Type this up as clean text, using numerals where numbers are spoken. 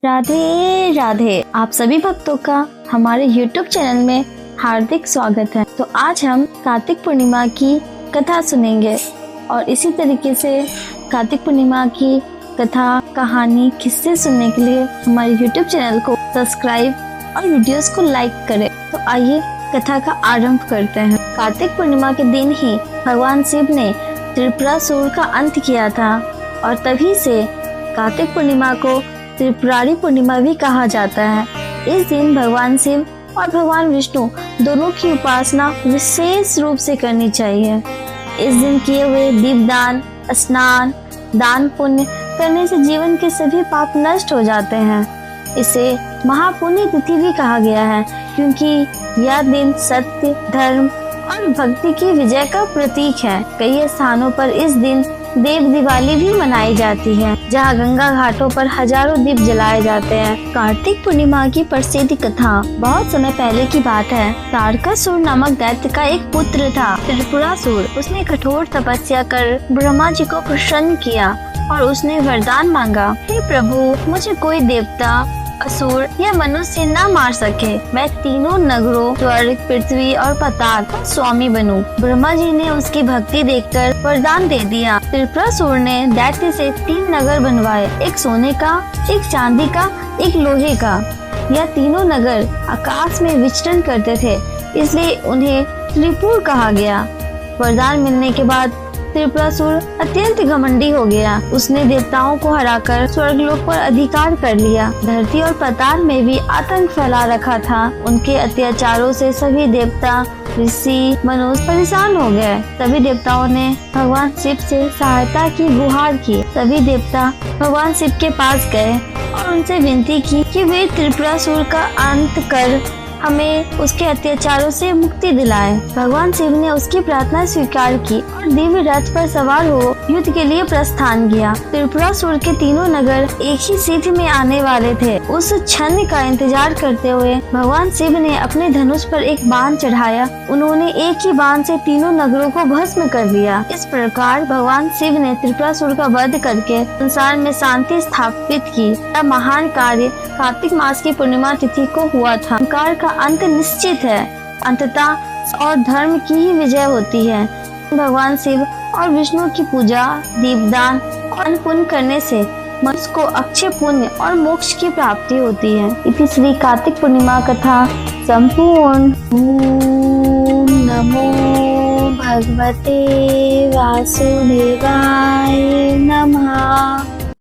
राधे राधे। आप सभी भक्तों का हमारे YouTube चैनल में हार्दिक स्वागत है। तो आज हम कार्तिक पूर्णिमा की कथा सुनेंगे और इसी तरीके से कार्तिक पूर्णिमा की कथा, कहानी, किस्से सुनने के लिए हमारे YouTube चैनल को सब्सक्राइब और वीडियोस को लाइक करें। तो आइए कथा का आरंभ करते हैं। कार्तिक पूर्णिमा के दिन ही भगवान शिव ने त्रिपुरासुर का अंत किया था और तभी से कार्तिक पूर्णिमा को त्रिपुरारी पूर्णिमा भी कहा जाता है। इस दिन भगवान शिव और भगवान विष्णु दोनों की उपासना विशेष रूप से करनी चाहिए। इस दिन किए हुए दीपदान, स्नान, दान पुण्य करने से जीवन के सभी पाप नष्ट हो जाते हैं। इसे महापुण्य तिथि भी कहा गया है क्योंकि यह दिन सत्य, धर्म और भक्ति की विजय का प्रतीक है। कई स्थानों पर इस दिन देव दिवाली भी मनाई जाती है, जहां गंगा घाटों पर हजारों दीप जलाए जाते हैं। कार्तिक पूर्णिमा की प्रसिद्ध कथा बहुत समय पहले की बात है। तारकासुर नामक दैत्य का एक पुत्र था, त्रिपुरासुर। उसने कठोर तपस्या कर ब्रह्मा जी को प्रसन्न किया और उसने वरदान मांगा, हे प्रभु, मुझे कोई देवता, असुर या मनुष्य न मार सके। मैं तीनों नगरों स्वर्ग, पृथ्वी और पाताल का स्वामी बनूं। ब्रह्मा जी ने उसकी भक्ति देखकर वरदान दे दिया। त्रिपुरासुर ने दैत्य से 3 नगर बनवाए, एक सोने का, एक चांदी का, एक लोहे का। यह तीनों नगर आकाश में विचरण करते थे, इसलिए उन्हें त्रिपुर कहा गया। वरदान मिलने के बाद त्रिपुरासुर अत्यंत घमंडी हो गया। उसने देवताओं को हराकर स्वर्गलोक पर अधिकार कर लिया। धरती और पाताल में भी आतंक फैला रखा था। उनके अत्याचारों से सभी देवता, ऋषि, मनुष्य परेशान हो गए। सभी देवताओं ने भगवान शिव से सहायता की गुहार की। सभी देवता भगवान शिव के पास गए और उनसे विनती की कि वे त्रिपुरासुर का अंत कर हमें उसके अत्याचारों से मुक्ति दिलाए। भगवान शिव ने उसकी प्रार्थना स्वीकार की और दिव्य रथ पर सवार हो युद्ध के लिए प्रस्थान किया। त्रिपुरासुर के तीनों नगर एक ही सिद्धि में आने वाले थे। उस क्षण का इंतजार करते हुए भगवान शिव ने अपने धनुष पर एक बाण चढ़ाया। उन्होंने एक ही बाण से तीनों नगरों को भस्म कर दिया। इस प्रकार भगवान शिव ने त्रिपुरासुर का वध करके संसार में शांति स्थापित की। यह महान कार्य कार्तिक मास की पूर्णिमा तिथि को हुआ था। संसार का अंत निश्चित है। अंततः और धर्म की ही विजय होती है। भगवान शिव और विष्णु की पूजा, दीपदान और पुण्य करने से मनुष्य को अक्षय पुण्य और मोक्ष की प्राप्ति होती है। इति श्री कार्तिक पूर्णिमा कथा संपूर्ण। ओम नमो भगवते वासुदेवाय नमः।